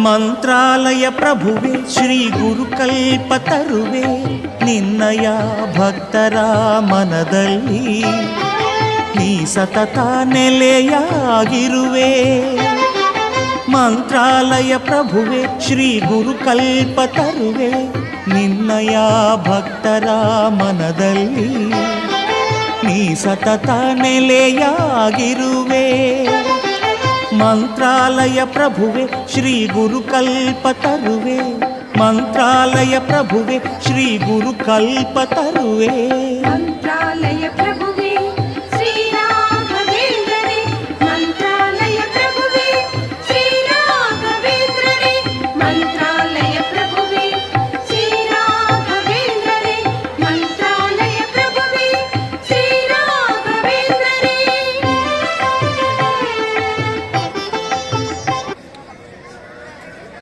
ಮಂತ್ರಾಲಯ ಪ್ರಭುವೆ ಶ್ರೀ ಗುರುಕಲ್ಪತರುವೆ ನಿನ್ನಯ ಭಕ್ತರ ಮನದಲ್ಲಿ ನೀ ಸತತ ನೆಲೆಯಾಗಿರುವೆ. ಮಂತ್ರಾಲಯ ಪ್ರಭುವೆ ಶ್ರೀ ಗುರುಕಲ್ಪತರುವೆ ನಿನ್ನಯ ಭಕ್ತರ ಮನದಲ್ಲಿ ನೀ ಸತತ ನೆಲೆಯಾಗಿರುವೆ. ಮಂತ್ರಾಲಯ ಪ್ರಭುವೆ ಶ್ರೀ ಗುರುಕಲ್ಪತರುವೆ ಮಂತ್ರಾಲಯ ಪ್ರಭುವೆ ಶ್ರೀ ಗುರುಕಲ್ಪತರುವೆ ಮಂತ್ರಾಲಯ ಪ್ರಭು